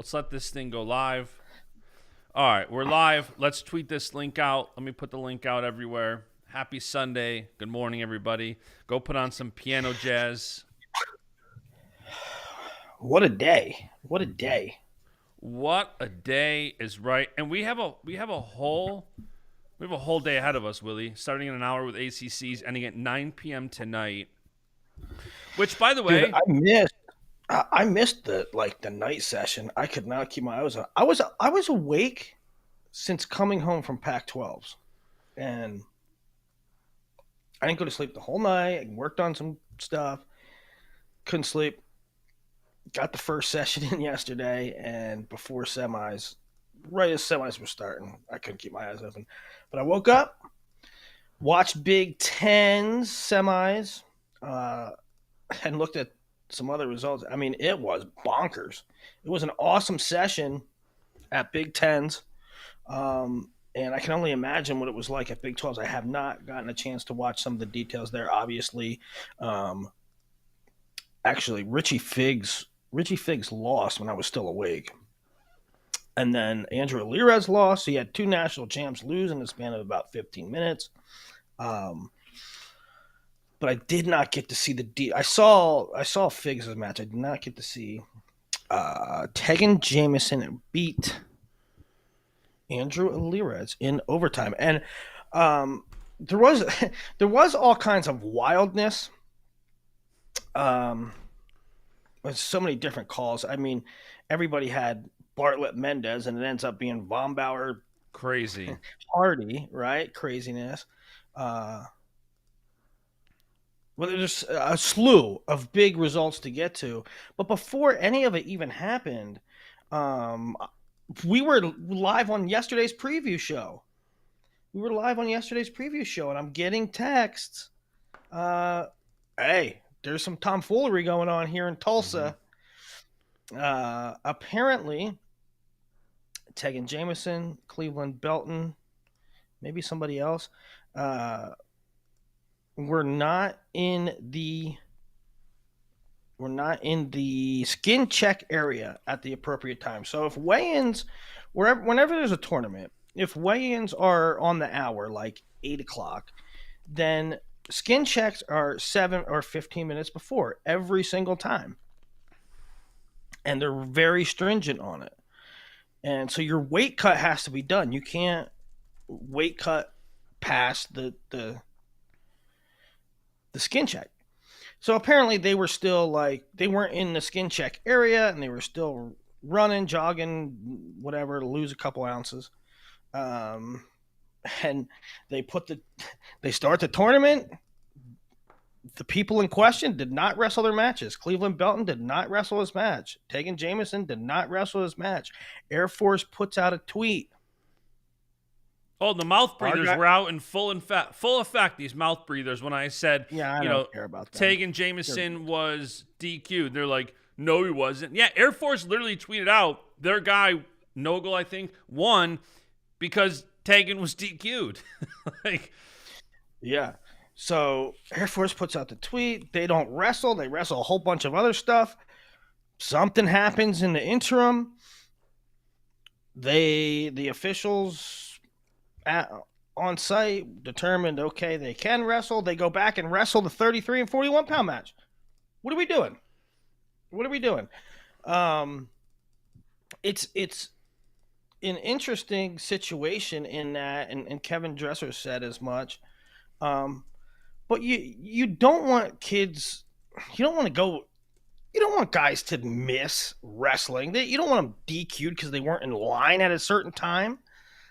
Let's let this thing go live. All right, we're live. Let's tweet this link out. Let me put the link out everywhere. Happy Sunday. Good morning, everybody. Go put on some piano jazz. What a day. What a day. What a day is right. And we have a whole day ahead of us, Willie. Starting in an hour with ACCs, ending at 9 p.m. tonight. Which, by the Dude, way, I missed the night session. I could not keep my eyes on. I was awake since coming home from Pac-12s. And I didn't go to sleep the whole night. I worked on some stuff. Couldn't sleep. Got the first session in yesterday, and before semis, right as semis were starting, I couldn't keep my eyes open. But I woke up, watched Big Ten's semis, and looked at some other results. I mean, it was bonkers. It was an awesome session at Big Ten's, and I can only imagine what it was like at Big 12s. I have not gotten a chance to watch some of the details there. Obviously, actually, Richie Figs lost when I was still awake. And then Andrew Alirez lost. So he had two national champs lose in the span of about 15 minutes. But I did not get to see I saw Figs' match. I did not get to see Tegan Jameson beat Andrew Alirez in overtime. And there was all kinds of wildness. There's so many different calls. I mean, everybody had Bartlett Mendez, and it ends up being Von Bauer crazy. Hardy, right? Craziness. Well, there's a slew of big results to get to. But before any of it even happened, we were live on yesterday's preview show. And I'm getting texts. Hey, there's some tomfoolery going on here in Tulsa. Apparently, Tegan Jameson, Cleveland Belton, maybe somebody else, were not in the skin check area at the appropriate time. So if weigh-ins, whenever there's a tournament, if weigh-ins are on the hour, like 8 o'clock, then skin checks are 7 or 15 minutes before every single time. And they're very stringent on it. And so your weight cut has to be done. You can't weight cut past the skin check. So apparently they were still they weren't in the skin check area, and they were still running, jogging, whatever, to lose a couple ounces. And they start the tournament. The people in question did not wrestle their matches. Cleveland Belton did not wrestle his match. Tegan Jameson did not wrestle his match. Air Force puts out a tweet. Oh, the mouth breathers were out in full effect. These mouth breathers. When I said, I don't care about that. Tegan Jameson was DQ'd, they're like, no, he wasn't. Yeah, Air Force literally tweeted out their guy Nogel, I think, won because Tegan was DQ'd. Yeah. So Air Force puts out the tweet. They don't wrestle. They wrestle a whole bunch of other stuff. Something happens in the interim. The officials on site determined, okay, they can wrestle. They go back and wrestle the 33 and 41 pound match. What are we doing? It's an interesting situation in that, and Kevin Dresser said as much. But you don't want kids. You don't want guys to miss wrestling. You don't want them DQ'd because they weren't in line at a certain time.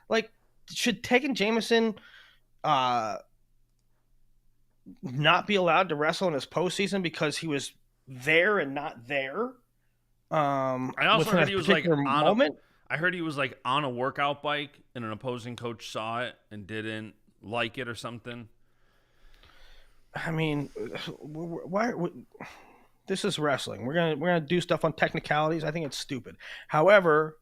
Like, should Tegan Jameson not be allowed to wrestle in his postseason because he was there and not there? I also heard he was I heard he was on a workout bike and an opposing coach saw it and didn't like it or something. I mean, why? This is wrestling. We're gonna do stuff on technicalities. I think it's stupid. However,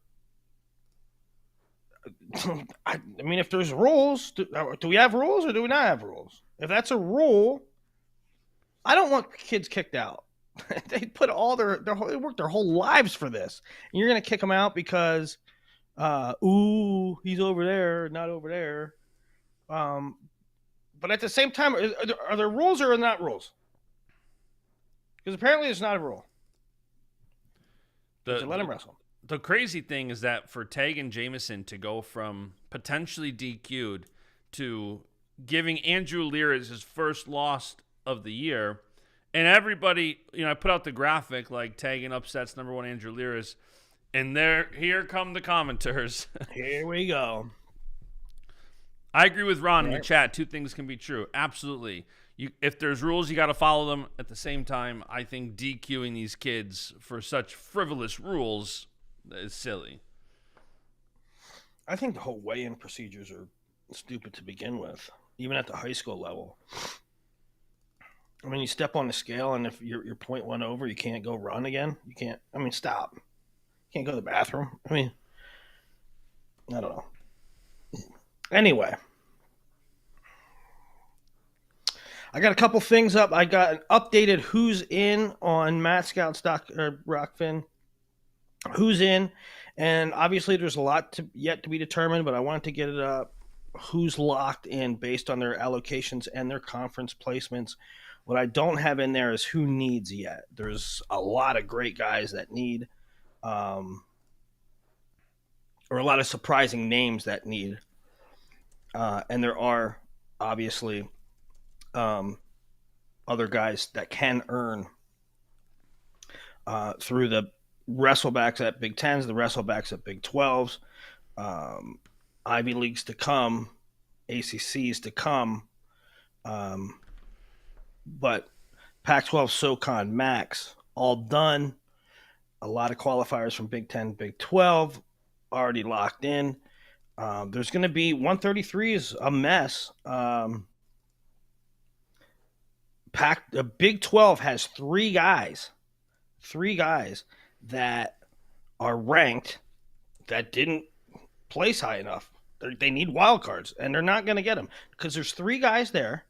I mean, if there's rules, do we have rules or do we not have rules? If that's a rule, I don't want kids kicked out. They put all they worked their whole lives for this. And you're going to kick them out because, he's over there, not over there. Um, but at the same time, are there rules or are not rules? Because apparently it's not a rule. Because The, you let him the wrestle. the crazy thing is that for Tag and Jameson to go from potentially DQ'd to giving Andrew Lira's his first loss of the year, and everybody, I put out the graphic like Tagging upsets number one Andrew Lira's, and here come the commenters. Here we go. I agree with Ron in the Right. chat. Two things can be true. Absolutely. If there's rules, you got to follow them. At the same time, I think DQing these kids for such frivolous rules is silly. I think the whole weigh-in procedures are stupid to begin with, even at the high school level. I mean, you step on the scale, and if your point went over, you can't go run again. You can't. I mean, stop. You can't go to the bathroom. I mean, I don't know. Anyway, I got a couple things up. I got an updated who's in on Matt Scout Stock or Rockfin. Who's in, and obviously there's a lot yet to be determined, but I wanted to get it up. Who's locked in based on their allocations and their conference placements. What I don't have in there is who needs yet. There's a lot of great guys that need, or a lot of surprising names that need, and there are obviously other guys that can earn through the wrestlebacks at Big Tens, the wrestlebacks at Big 12s, Ivy Leagues to come, ACCs to come, but Pac-12, SoCon, Max, all done. A lot of qualifiers from Big 10, Big 12 already locked in. There's going to be 133 is a mess. Big 12 has three guys that are ranked that didn't place high enough. They need wild cards, and they're not going to get them because there's three guys there.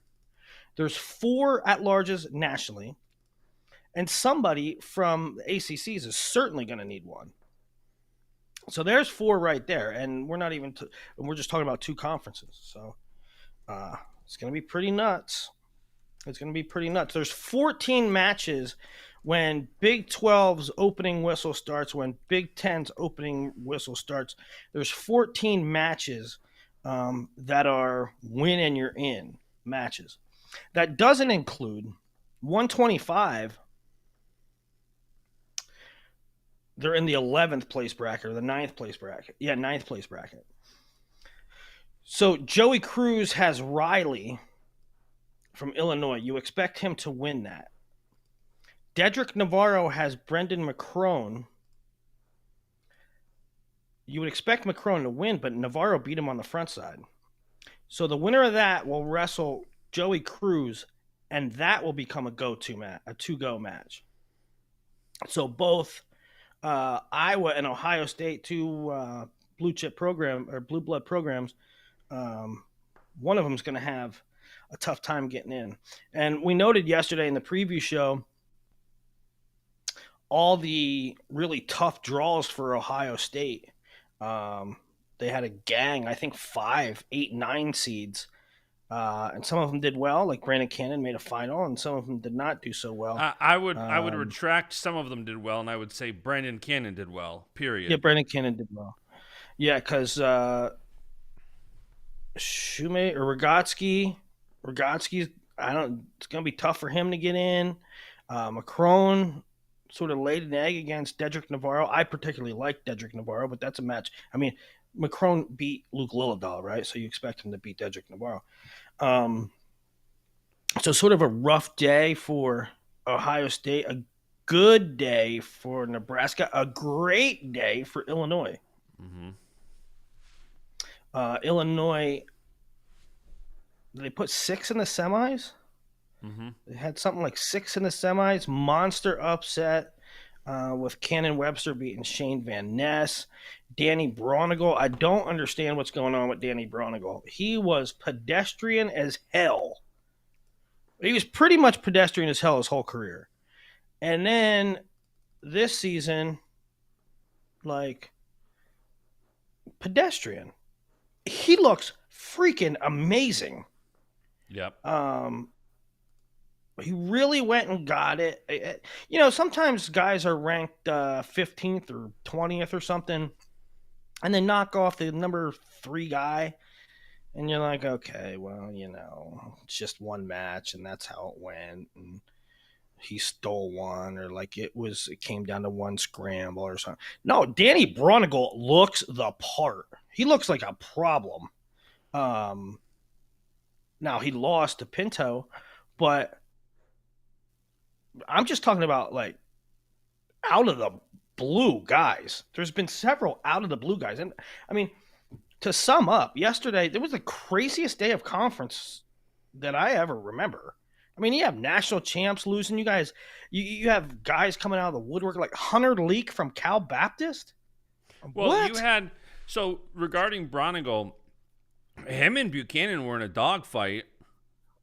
There's four at-larges nationally, and somebody from the ACCs is certainly going to need one. So there's four right there, and we're not even we're just talking about two conferences. So it's going to be pretty nuts. There's 14 matches when Big 12's opening whistle starts, when Big 10's opening whistle starts. There's 14 matches that are win and you're in matches. That doesn't include 125. They're in the 11th place bracket or the 9th place bracket. Yeah, 9th place bracket. So Joey Cruz has Riley from Illinois. You expect him to win that. Dedrick Navarro has Brendan McCrone. You would expect McCrone to win, but Navarro beat him on the front side. So the winner of that will wrestle Joey Cruz, and that will become a to-go match. So both Iowa and Ohio State, two blue blood programs, one of them is going to have a tough time getting in. And we noted yesterday in the preview show all the really tough draws for Ohio State. They had a gang, I think 5, 8, 9 seeds. And some of them did well, like Brandon Cannon made a final, and some of them did not do so well. I would retract some of them did well, and I would say Brandon Cannon did well, period. Yeah, Brandon Cannon did well. Yeah, because Shoemaker or Rogotsky's, it's going to be tough for him to get in. McCrone sort of laid an egg against Dedrick Navarro. I particularly like Dedrick Navarro, but that's a match. I mean, McCrone beat Luke Lillidahl, right? So you expect him to beat Dedrick Navarro. So sort of a rough day for Ohio State, a good day for Nebraska, a great day for Illinois. Mm-hmm. Illinois, did they put 6 in the semis? Mm-hmm. They had something like 6 in the semis. Monster upset with Cannon Webster beating Shane Van Ness. Danny Bronigal. I don't understand what's going on with Danny Bronigal. He was pedestrian as hell. He was pretty much pedestrian as hell his whole career. And then this season, like pedestrian, he looks freaking amazing. Yep. Um, he really went and got it. Sometimes guys are ranked 15th or 20th or something, and they knock off the number 3 guy, and you're like, okay, well, it's just one match, and that's how it went. And he stole one, or like it came down to one scramble or something. No, Danny Bronigal looks the part. He looks like a problem. Um, Now he lost to Pinto, but I'm just talking about like out of the blue guys. There's been several out of the blue guys, and I mean, to sum up, yesterday there was the craziest day of conference that I ever remember. I mean, you have national champs losing. You guys, you have guys coming out of the woodwork like Hunter Leak from Cal Baptist. Well, you What? had so regarding Bronigal, him and Buchanan were in a dogfight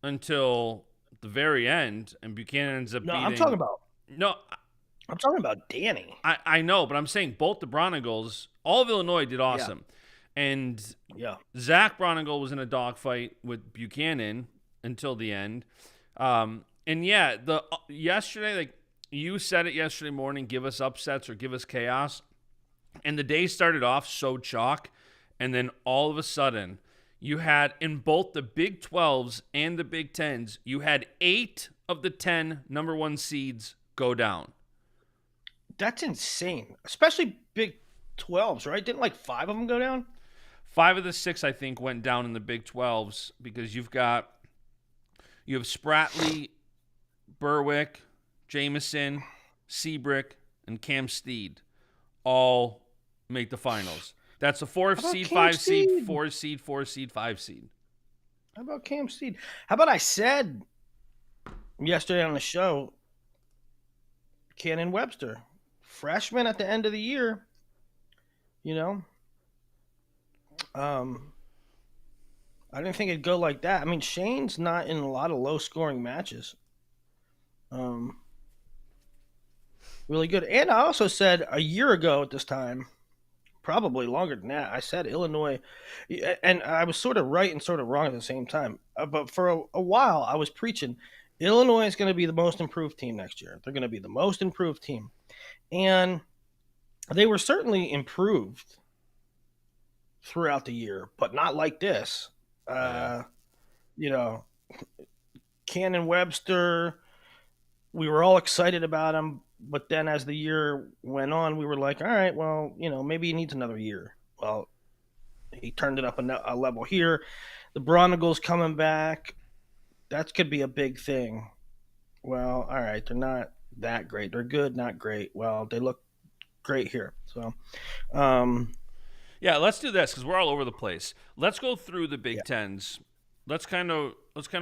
until the very end, and Buchanan ends up No, beating. No, I'm talking about Danny. I know, but I'm saying both the Bronigals, all of Illinois did Yeah, awesome, and yeah. Zach Bronigal was in a dogfight with Buchanan until the end. And yeah, the yesterday, like you said it yesterday morning, give us upsets or give us chaos. And the day started off so chalk, and then all of a sudden, you had in both the Big 12s and the Big 10s, you had 8 of the 10 number 1 seeds go down. That's insane. Especially Big 12s, right? Didn't like 5 of them go down? 5 of the 6, I think, went down in the Big 12s because you have Spratley, Berwick, Jameson, Seabrick, and Cam Steed all make the finals. That's a 4 How about seed, Cam 5 seed, Steed? 4 seed, 4 seed, 5 seed. How about Cam Steed? How about I said yesterday on the show, Cannon Webster, freshman at the end of the year, you know, um, I didn't think it'd go like that. I mean, Shane's not in a lot of low scoring matches. Um, Really good. And I also said a year ago at this time, probably longer than that, I said Illinois, and I was sort of right and sort of wrong at the same time. But for a while, I was preaching Illinois is going to be the most improved team next year. They're going to be the most improved team. And they were certainly improved throughout the year, but not like this. Yeah. Uh, you know, Cannon Webster, we were all excited about him, but then as the year went on, we were like, all right, well, maybe he needs another year. Well, he turned it up a level here. The Bronigals coming back, that could be a big thing. Well, all right, they're not that great. They're good, not great. Well, they look great here. So, um, Yeah, let's do this because we're all over the place. Let's go through the yeah, Big Tens. Let's kind of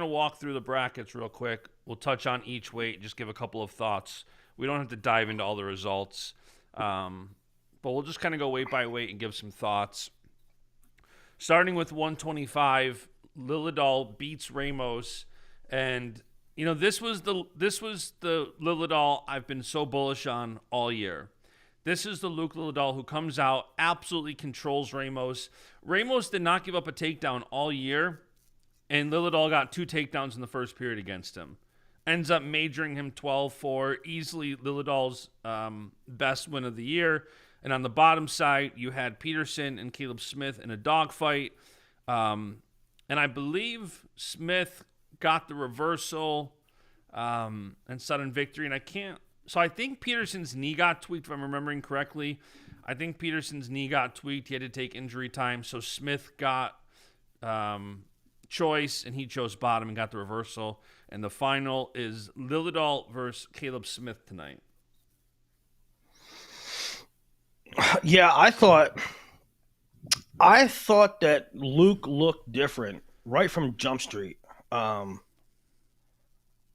walk through the brackets real quick. We'll touch on each weight, just give a couple of thoughts. We don't have to dive into all the results, but we'll just kind of go weight by weight and give some thoughts. Starting with 125, Lilidal beats Ramos, and this was the Lilidal I've been so bullish on all year. This is the Luke Lilidal who comes out, absolutely controls Ramos. Ramos did not give up a takedown all year, and Lilidal got 2 takedowns in the first period against him. Ends up majoring him 12-4, easily Lilidal's best win of the year. And on the bottom side, you had Peterson and Caleb Smith in a dogfight. And I believe Smith got the reversal and sudden victory. And I think Peterson's knee got tweaked, if I'm remembering correctly. I think Peterson's knee got tweaked. He had to take injury time. So Smith got choice, and he chose bottom and got the reversal. And the final is Lilidal versus Caleb Smith tonight. yeah. I thought that Luke looked different right from Jump Street. Um,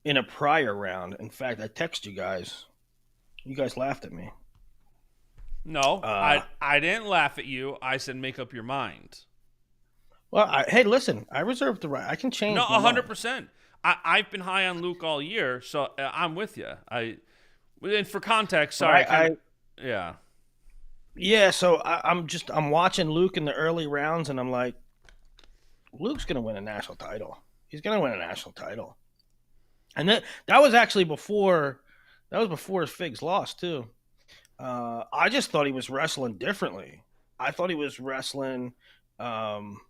in a prior round. In fact, I texted you guys. You guys laughed at me. No, Uh, I didn't laugh at you. I said make up your mind. well, hey, listen, I reserve the right. I can No, change my mind. 100%. I've been high on Luke all year, so I'm with you. And for context, But sorry, kind of, yeah. yeah. So I'm watching Luke in the early rounds, and I'm like, Luke's gonna win a national title. He's gonna win a national title. And that was actually before Figs lost too. I just thought he was wrestling differently. I thought he was wrestling um,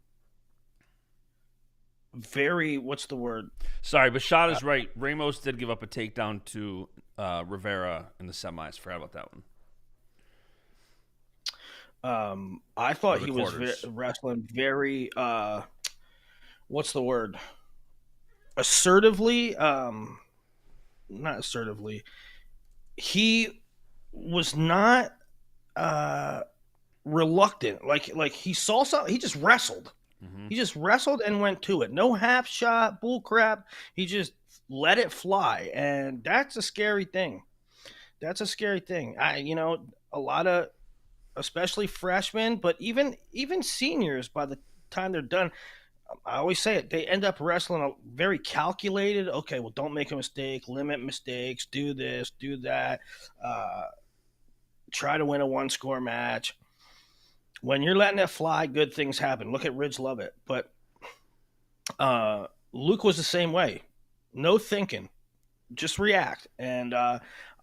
very what's the word? Sorry, Bashad is right. Ramos did give up a takedown to Rivera in the semis. Forgot about that one. I thought Or the he was quarters. wrestling very what's the word? Assertively. Not assertively. He was not uh, reluctant. Like he saw something. He just wrestled. Mm-hmm. He just wrestled and went to it. No half shot, bull crap. He just let it fly, and that's a scary thing. That's a scary thing. A lot of, especially freshmen, but even seniors, by the time they're done, I always say it. They end up wrestling a very calculated. Okay, well, don't make a mistake. Limit mistakes. Do this. Do that. Uh, Try to win a one score match. When you're letting it fly, good things happen. Look at Ridge Lovett. But Luke was the same way. No thinking, just react. And I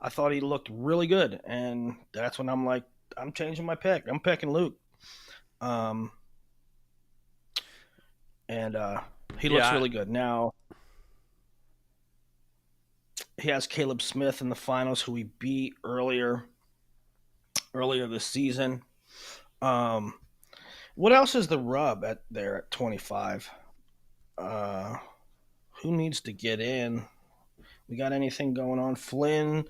thought he looked really good. And that's when I'm like, I'm changing my pick. I'm picking Luke. Um, and he looks really good. Now, he has Caleb Smith in the finals, who he beat earlier this season. Um, what else is the rub at 25? Who needs to get in? We got anything going on? Flynn.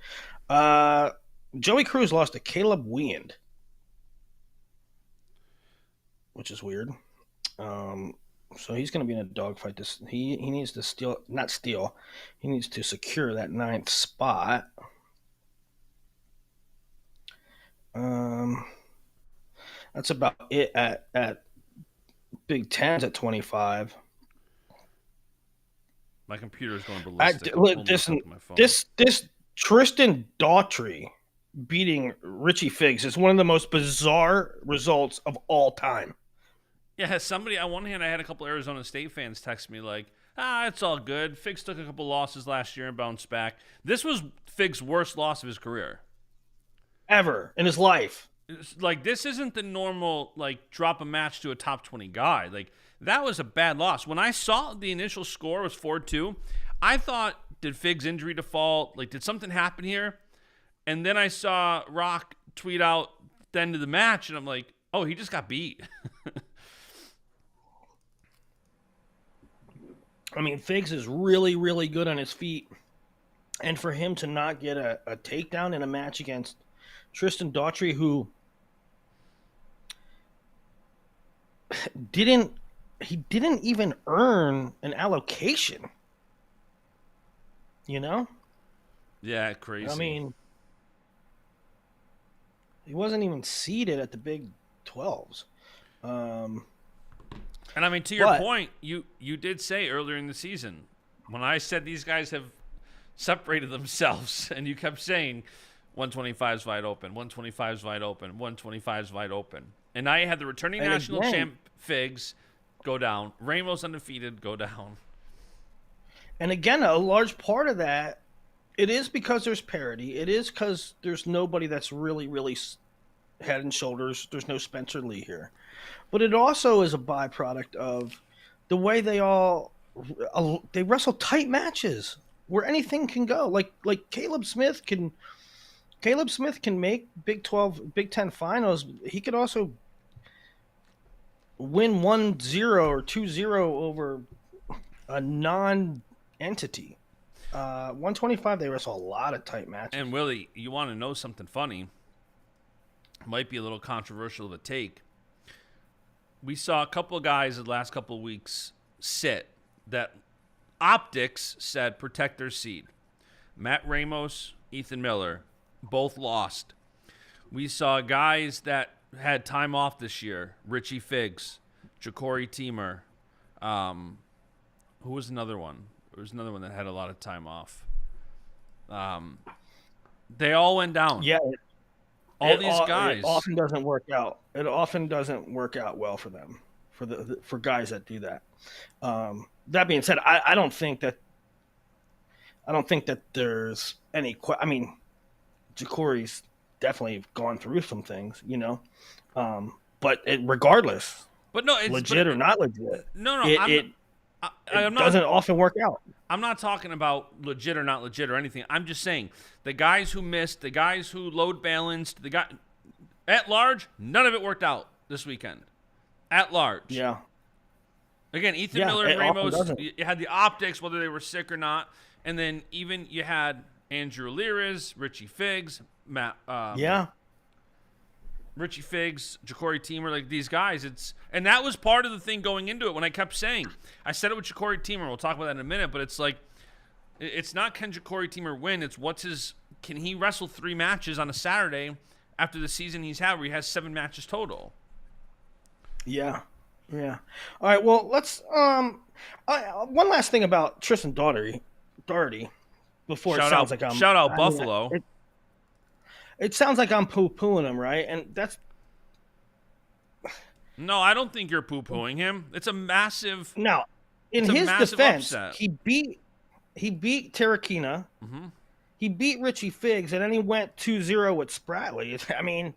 Uh, Joey Cruz lost to Caleb Weand, which is weird. So he's going to be in a dogfight. He needs to not steal. He needs to secure that ninth spot. That's about it at Big Tens at 25. My computer is going ballistic. This Tristan Daughtry beating Richie Figs is one of the most bizarre results of all time. Yeah, somebody on one hand, I had a couple Arizona State fans text me like, it's all good. Figs took a couple losses last year and bounced back. This was Figs' worst loss of his career. Ever in his life. Like, this isn't the normal, like, drop a match to a top 20 guy. Like, that was a bad loss. When I saw the initial score was 4-2, I thought, did Figs' injury default? Like, did something happen here? And then I saw Rock tweet out the end of the match, and I'm like, oh, he just got beat. I mean, Figs is really, really good on his feet. And for him to not get a takedown in a match against Tristan Daughtry, who didn't even earn an allocation. You know? Yeah, crazy. I mean, he wasn't even seeded at the Big 12s. And I mean, to your point, you did say earlier in the season, when I said these guys have separated themselves, and you kept saying 125 is wide open, 125 is wide open, 125 is wide open. And I had the returning national champ Figs go down, Ramos undefeated go down. And again, a large part of that, it is because there's parity. It is because there's nobody that's really, really head and shoulders. There's no Spencer Lee here. But it also is a byproduct of the way they wrestle tight matches where anything can go. Like Caleb Smith can make Big 12, Big 10 finals. He could also win 1-0 or 2-0 over a non-entity. 125, they wrestle a lot of tight matches. And Willie, you want to know something funny? Might be a little controversial of a take. We saw a couple of guys the last couple of weeks sit that optics said protect their seed. Matt Ramos, Ethan Miller, both lost. We saw guys that had time off this year. Richie Figs, Ja'Cory Teamer. Who was another one? There was another one that had a lot of time off. They all went down. Yeah, All these it guys. often doesn't work out. It often doesn't work out well for them, for for guys that do that. That being said, I don't think that there's any. I mean, Jacory's definitely gone through some things, but regardless, But no, it's but legit or not legit, no, no. it it, I'm it not. doesn't often work out. I'm not talking about legit or not legit or anything. I'm just saying the guys who missed, the guys who load balanced, the guy at large, none of it worked out this weekend. At large. Yeah, Again, Ethan yeah, Miller and it often Ramos, doesn't. you had the optics, whether they were sick or not. And then even you had Andrew Liris, Richie Figs, Yeah, Richie Figs, Ja'Cory Teamer, like these guys. And that was part of the thing going into it when I kept saying, I said it with Ja'Cory Teamer. We'll talk about that in a minute, but it's like, it's not can Ja'Cory Teamer win. It's can he wrestle 3 matches on a Saturday after the season he's had where he has 7 matches total? yeah, yeah. All right, well, let's one last thing about Tristan Doherty before it sounds like Shout out I mean, Buffalo. it sounds like I'm poo pooing him, right? And that's No, I don't think you're poo pooing him. It's a massive, now in it's a his massive defense, upset. he beat Terrakina, he beat Richie Figs, and then he went 2-0 with Spratley. I mean,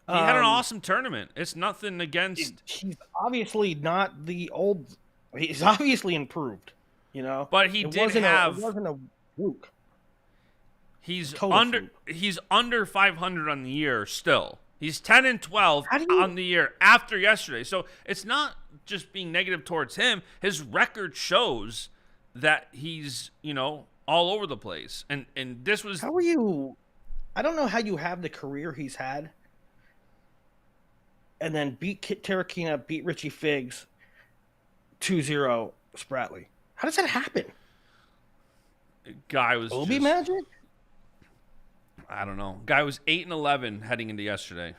He had an awesome tournament. It's nothing against, he's obviously not the old. He's obviously improved, but he did have. It wasn't a fluke. He's Total under. fluke. He's under 500 on the year still. He's 10-12 How do you- on the year after yesterday. So it's not just being negative towards him. His record shows that he's all over the place. And this was How are you? I don't know how you have the career he's had, and then beat Terrakina, beat Richie Figs, 2-0 Spratley. How does that happen? guy was Obi just, magic? I don't know. Guy was 8-11 heading into yesterday.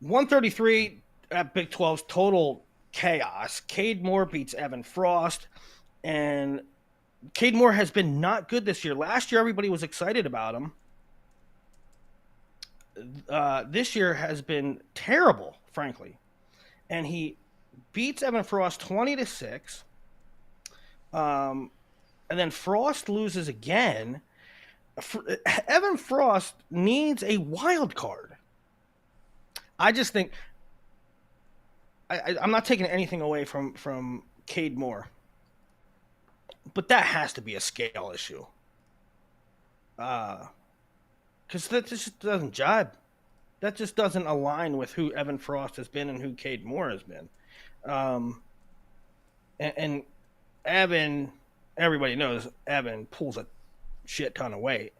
133 at Big 12's total chaos. Cade Moore beats Evan Frost, and Cade Moore has been not good this year. Last year, everybody was excited about him. This year has been terrible, frankly, and he beats Evan Frost 20-6. And then Frost loses again. Evan Frost needs a wild card. I just think I'm not taking anything away from Cade Moore, but that has to be a scale issue. Because that just doesn't jibe. That just doesn't align with who Evan Frost has been and who Cade Moore has been. And Evan, everybody knows Evan pulls a shit ton of weight,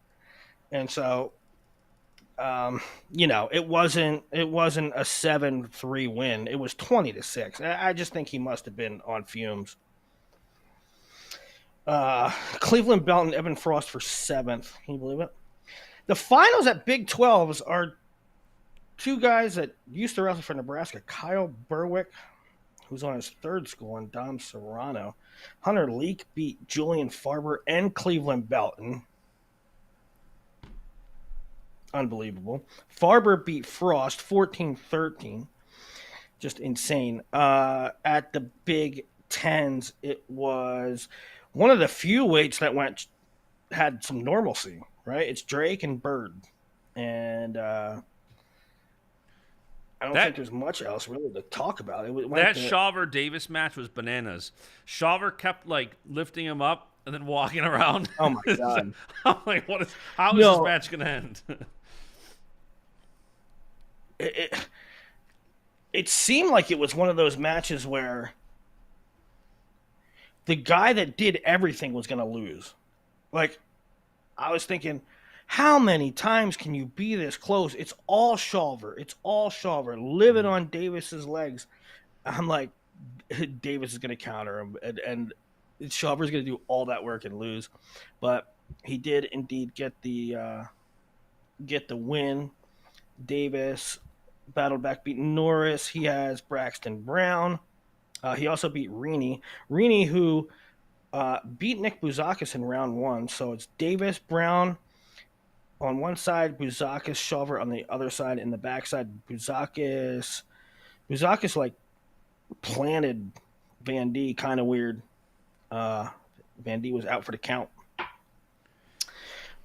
and so it wasn't a 7-3 win. It was 20-6. I just think he must have been on fumes. Cleveland Belt and Evan Frost for 7th. Can you believe it? The finals at Big 12s are 2 guys that used to wrestle for Nebraska. Kyle Berwick, who's on his 3rd school, and Dom Serrano. Hunter Leak beat Julian Farber and Cleveland Belton. Unbelievable. Farber beat Frost 14-13. Just insane. At the Big Tens, it was one of the few weights that had some normalcy, right? It's Drake and Bird. And I don't think there's much else really to talk about. That Shaver Davis match was bananas. Shaver kept lifting him up and then walking around. Oh my god! I'm like, how is this match gonna end? It seemed like it was one of those matches where the guy that did everything was gonna lose. Like, I was thinking, how many times can you be this close? It's all Shaver. Living on Davis's legs. I'm like, Davis is going to counter him, and Shaver's going to do all that work and lose. But he did indeed get the win. Davis battled back, beat Norris. He has Braxton Brown. He also beat Rini. Rini, who beat Nick Bouzakis in round one. So it's Davis, Brown on one side, Bouzakis, Shulver on the other side. In the backside, Bouzakis like planted Van D kind of weird. Uh, Van D was out for the count.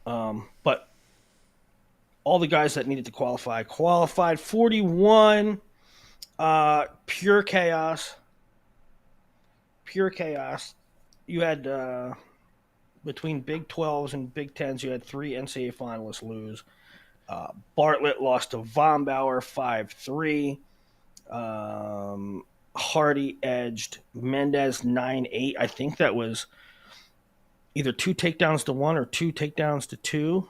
But all the guys that needed to qualify qualified. 41, pure chaos. Pure chaos. You had between Big 12s and Big 10s, you had three NCAA finalists lose. Bartlett lost to Vombauer 5-3. Hardy edged Mendez 9-8. I think that was either two takedowns to one or two takedowns to two.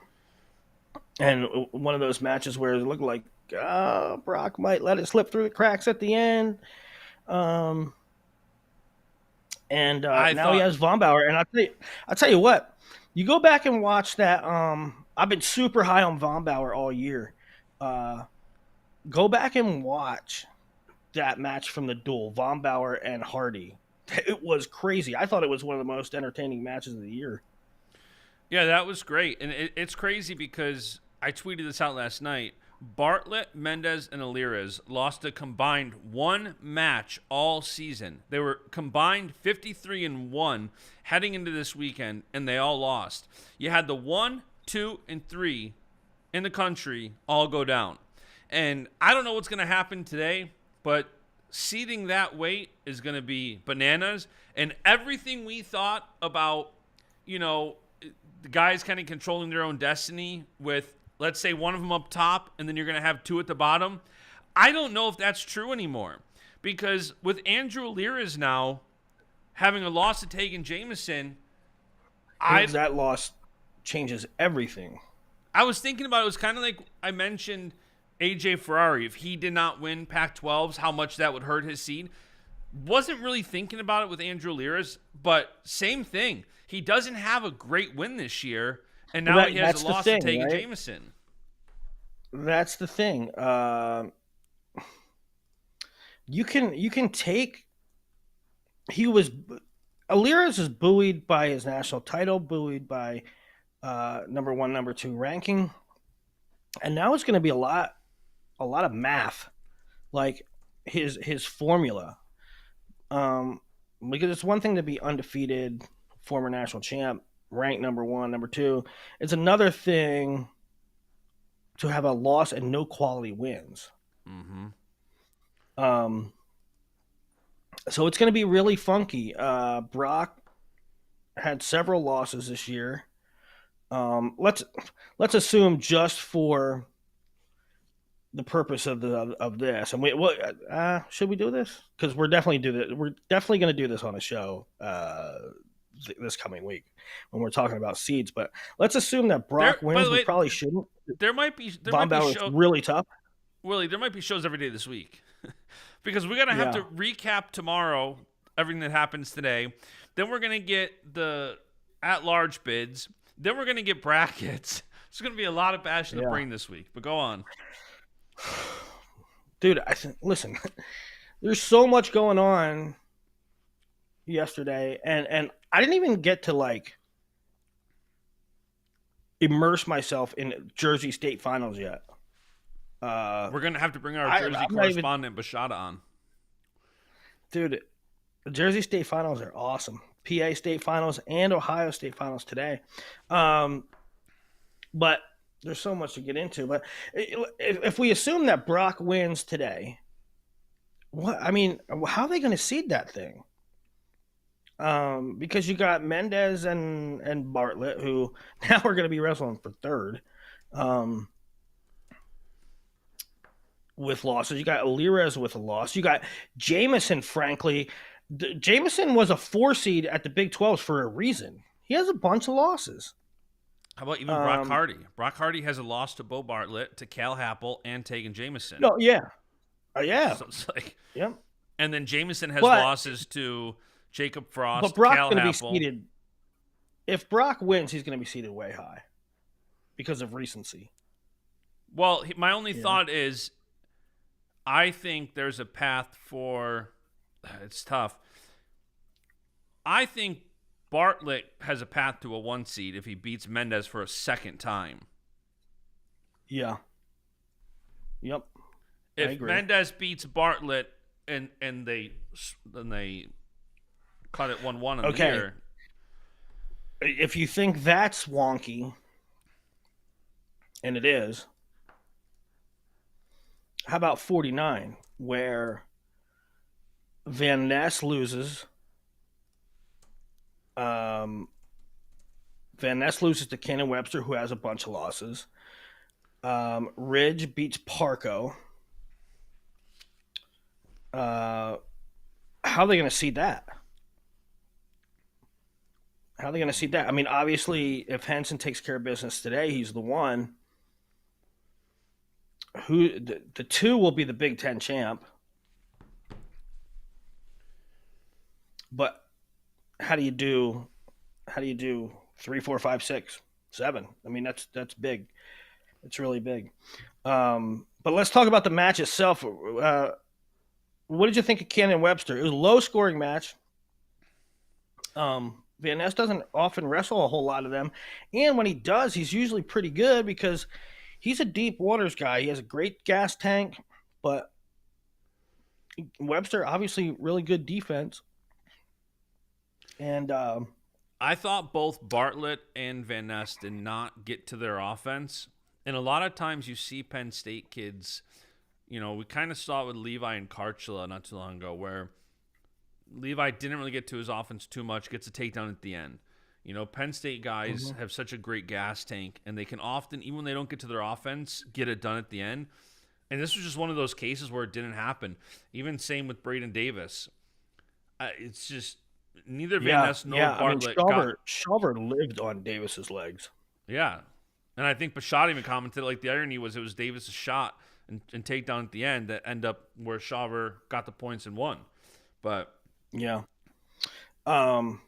And one of those matches where it looked like Brock might let it slip through the cracks at the end. Um, and I now he thought has Von Bauer. And I'll tell you what, you go back and watch that. I've been super high on Von Bauer all year. Go back and watch that match from the duel, Von Bauer and Hardy. It was crazy. I thought it was one of the most entertaining matches of the year. Yeah, that was great. And it's crazy because I tweeted this out last night. Bartlett, Mendez, and Alirez lost a combined one match all season. They were combined 53-1 heading into this weekend, and they all lost. You had the 1, 2, and 3 in the country all go down. And I don't know what's going to happen today, but seeding that weight is going to be bananas. And everything we thought about, the guys kind of controlling their own destiny with, let's say, one of them up top and then you're going to have two at the bottom. I don't know if that's true anymore because with Andrew Alirez now having a loss to Tegan Jameson, That loss changes everything. I was thinking about it. It was kind of like I mentioned AJ Ferrari. If he did not win Pac-12s, how much that would hurt his seed. Wasn't really thinking about it with Andrew Alirez, but same thing. He doesn't have a great win this year, and now he has a loss to Tegan Jameson. That's the thing. You can take. Alirez is buoyed by his national title, buoyed by number one, number two ranking, and now it's going to be a lot of math, like his formula. Because it's one thing to be undefeated, former national champ, ranked number one, number two. It's another thing to have a loss and no quality wins. Mm-hmm. So it's going to be really funky. Brock had several losses this year. Let's assume just for the purpose of this, and should we do this? Because we're definitely going to do this on a show this coming week when we're talking about seeds. But let's assume that Brock wins. We probably shouldn't. There might be shows really tough. Willie, there might be shows every day this week because we're gonna have to recap tomorrow everything that happens today. Then we're gonna get the at-large bids. Then we're gonna get brackets. It's gonna be a lot of bash in the brain this week. But go on. Dude, listen, there's so much going on yesterday, and I didn't even get to immerse myself in Jersey State finals yet. We're gonna have to bring our Jersey correspondent Bashada on. Dude, the Jersey State finals are awesome. PA State finals and Ohio State finals today. But there's so much to get into. But if we assume that Brock wins today, how are they going to seed that thing? Because you got Mendez and Bartlett, who now are going to be wrestling for third, with losses. You got Alirez with a loss. You got Jameson, frankly. Jameson was a 4 seed at the Big 12s for a reason. He has a bunch of losses. How about even Brock Hardy? Brock Hardy has a loss to Bo Bartlett, to Cal Happel, and Tegan Jameson. No, yeah. Yeah. So it's like, yeah. And then Jameson has losses to Jacob Frost, but Brock's Cal going to be Happel. seated. If Brock wins, he's going to be seated way high because of recency. Well, my only thought is I think there's a path for – it's tough. I think Bartlett has a path to a 1 seed if he beats Mendez for a second time. Yeah. Yep. I If agree. Mendez beats Bartlett and they cut it 1-1 in the Okay. year, If you think that's wonky, and it is, how about 49, where Van Ness loses? Um, Van Ness loses to Cannon Webster, who has a bunch of losses. Ridge beats Parco. How are they going to see that? How are they going to see that? I mean, obviously, if Henson takes care of business today, he's the one. Who the two will be the Big Ten champ. But how do you do? How do you do 3, 4, 5, 6, 7? I mean, that's big. It's really big. But let's talk about the match itself. What did you think of Cannon Webster? It was a low scoring match. Van Ness doesn't often wrestle a whole lot of them, and when he does, he's usually pretty good because he's a deep waters guy. He has a great gas tank, but Webster obviously really good defense. And I thought both Bartlett and Van Ness did not get to their offense. And a lot of times you see Penn State kids, we kind of saw it with Levi and Karchula not too long ago, where Levi didn't really get to his offense too much, gets a takedown at the end. Penn State guys have such a great gas tank, and they can often, even when they don't get to their offense, get it done at the end. And this was just one of those cases where it didn't happen. Even same with Braden Davis. It's just neither Van Ness nor Bartlett got. Shawver lived on Davis's legs. Yeah. And I think Bashad even commented, like, the irony was it was Davis's shot and takedown at the end that end up where Shawver got the points and won. But yeah. On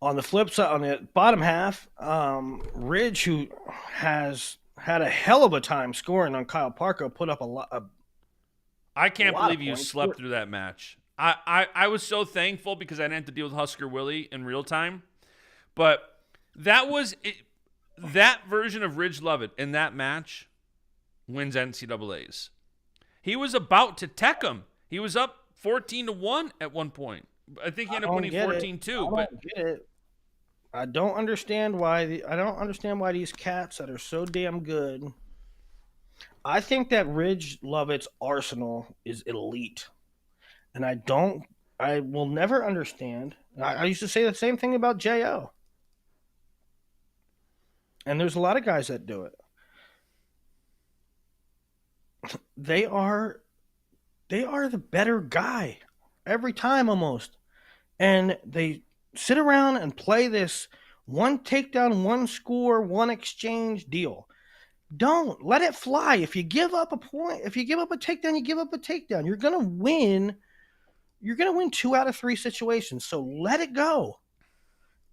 the flip side, on the bottom half, Ridge, who has had a hell of a time scoring on Kyle Parker, put up a lot. I can't believe you slept through that match. I was so thankful because I didn't have to deal with Husker Willie in real time. But that was it. That version of Ridge Lovett in that match wins NCAAs. He was about to tech him. He was up 14-1 at one point. I think he ended up winning 14-2. But get it. I don't understand why these cats that are so damn good. I think that Ridge Lovett's arsenal is elite, and I will never understand. I used to say the same thing about Jo, and there's a lot of guys that do it. They are the better guy every time almost, and they sit around and play this one takedown, one score, one exchange deal. Don't let it fly. If you give up a point, if you give up a takedown, you give up a takedown. You're gonna win. You're gonna win 2 out of 3 situations. So let it go.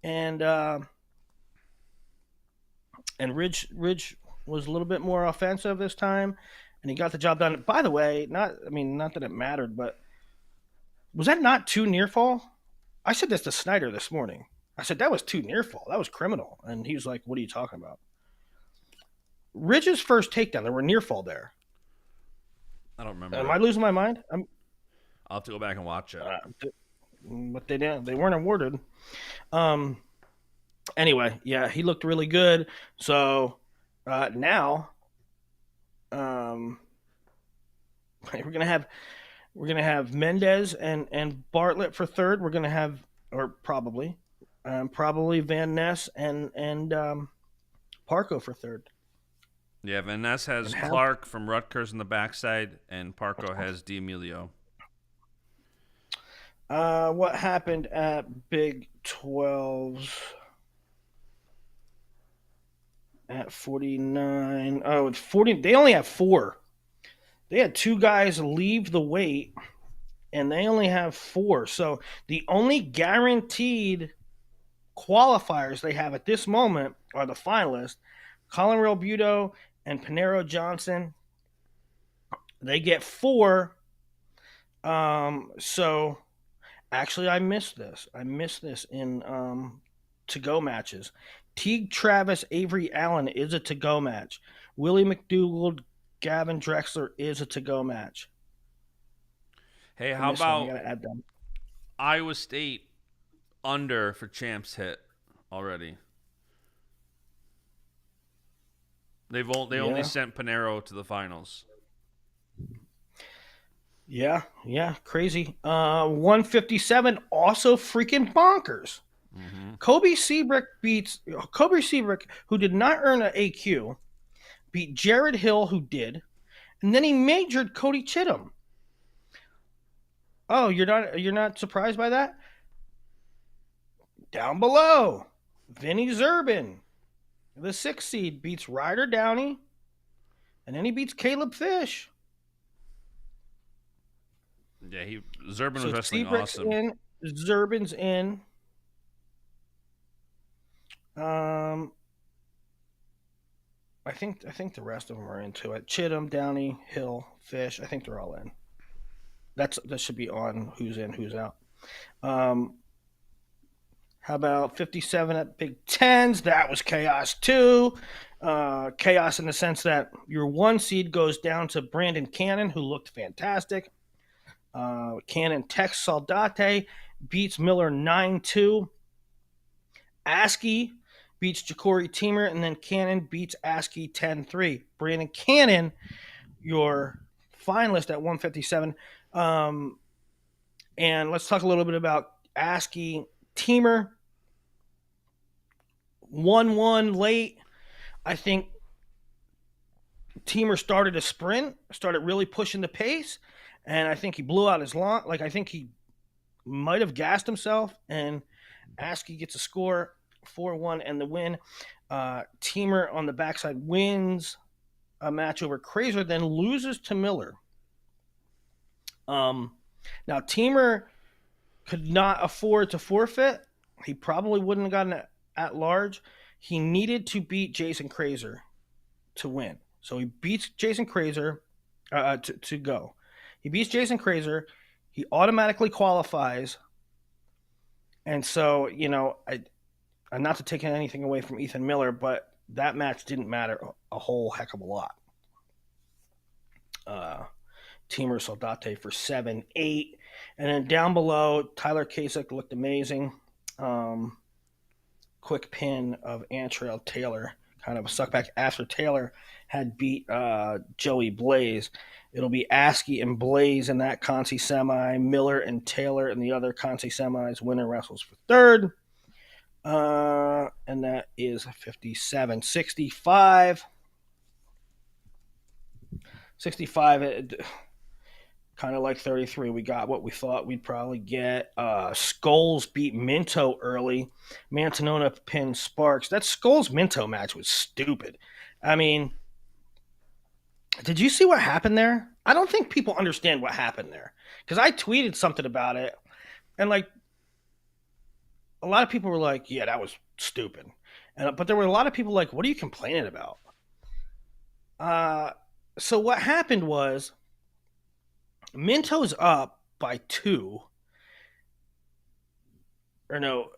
And Ridge was a little bit more offensive this time, and he got the job done. By the way, not that it mattered, but was that not 2 near fall? I said this to Snyder this morning. I said that was 2 near fall. That was criminal. And he was like, "What are you talking about?" Ridge's first takedown, there were near fall there. I don't remember. Am I losing my mind? I'll have to go back and watch it. But they didn't. They weren't awarded. Anyway, yeah, he looked really good. So now, we're gonna have Mendez and Bartlett for third. We're gonna have, or probably Van Ness and Parco for third. Yeah, Van Ness has Clark from Rutgers in the backside, and Parco has D'Amelio. What happened at Big 12's at 49? Oh, it's 40. They only have 4. They had 2 guys leave the weight, and they only have 4. So the only guaranteed qualifiers they have at this moment are the finalists, Colin Realbuto and Panero Johnson. They get 4. So Actually, I missed this. I missed this in to go matches. Teague Travis Avery Allen is a to go match. Willie McDougald Gavin Drexler is a to go match. Hey, I how missed one. I about gotta add them. Iowa State under for champs hit already? They only Yeah, sent Panero to the finals. yeah, crazy. 157 also freaking bonkers. Mm-hmm. Kobe Seabrick, who did not earn an AQ, beat Jared Hill, who did, and then he majored Cody Chittum. Oh, you're not surprised by that? Down below, Vinny Zerbin, the 6th seed, beats Ryder Downey, and then he beats Caleb Fish. Yeah, Zerbin was So wrestling Seabrick's awesome. in, Zerbin's in. Um, I think the rest of them are into it. Chittum, Downey, Hill, Fish. I think they're all in. That should be on who's in, who's out. Um, how about 57 at Big Tens? That was chaos too. Chaos in the sense that your 1 seed goes down to Brandon Cannon, who looked fantastic. Cannon Tex Saldate beats Miller 9-2. Askey beats Ja'Cory Teamer, and then Cannon beats Askey 10-3. Brandon Cannon, your finalist at 157. And let's talk a little bit about Askey Teamer. 1-1 late. I think Teamer started a sprint, started really pushing the pace, and I think he blew out his launch. Like, I think he might have gassed himself, and Askey gets a score 4-1 and the win. Teamer on the backside wins a match over Crazer, then loses to Miller. Now Teamer could not afford to forfeit. He probably wouldn't have gotten it at large. He needed to beat Jason Crazer to win. So he beats Jason Crazer to go. He beats Jason Crazer. He automatically qualifies. And so, not to take anything away from Ethan Miller, but that match didn't matter a whole heck of a lot. Teamer Soldate for 7-8. And then down below, Tyler Kasich looked amazing. Quick pin of Antrell Taylor, kind of a suckback after Taylor had beat Joey Blaze. It'll be Askey and Blaze in that Consi semi, Miller and Taylor in the other Consi semis. Winner wrestles for third. And that is 57-65. 65, kind of like 33. We got what we thought we'd probably get. Skulls beat Minto early. Mantanona pinned Sparks. That Skulls Minto match was stupid. I mean, did you see what happened there? I don't think people understand what happened there, because I tweeted something about it, and like a lot of people were like, "Yeah, that was stupid," but there were a lot of people like, "What are you complaining about?" So what happened was Minto's up by 2, or no,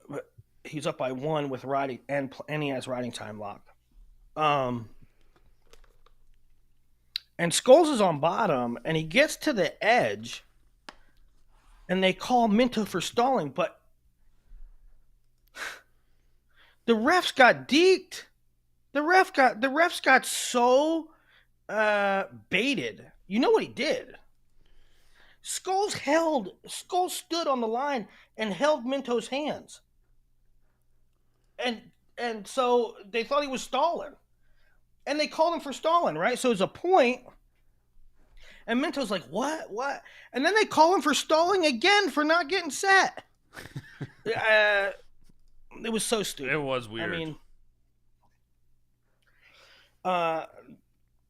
he's up by 1 with riding, and he has riding time locked. And Skulls is on bottom, and he gets to the edge, and they call Minto for stalling, but the refs got deked. The refs got so baited. You know what he did? Skulls stood on the line and held Minto's hands, and so they thought he was stalling, and they called him for stalling, right? So it's a point, and Minto's like, what? And then they call him for stalling again for not getting set. It was so stupid. It was weird. I mean,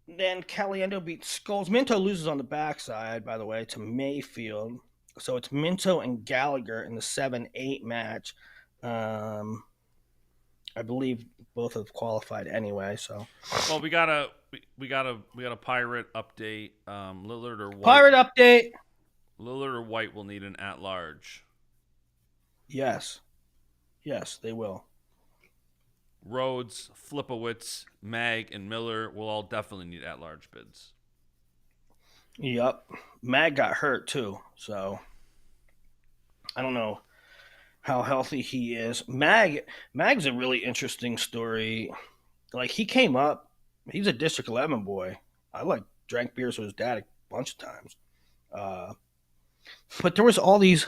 then Caliendo beats Skulls. Minto loses on the backside, by the way, to Mayfield. So it's Minto and Gallagher in the 7-8 match. I believe both have qualified anyway. So, well, we got a pirate update. Lillard or White. Pirate update. Lillard or White will need an at large. Yes. Yes, they will. Rhodes, Flipowitz, Mag, and Miller will all definitely need at-large bids. Yep. Mag got hurt too, so I don't know how healthy he is. Mag's a really interesting story. Like he came up, he's a District 11 boy. I like drank beers with his dad a bunch of times. Uh, but there was all these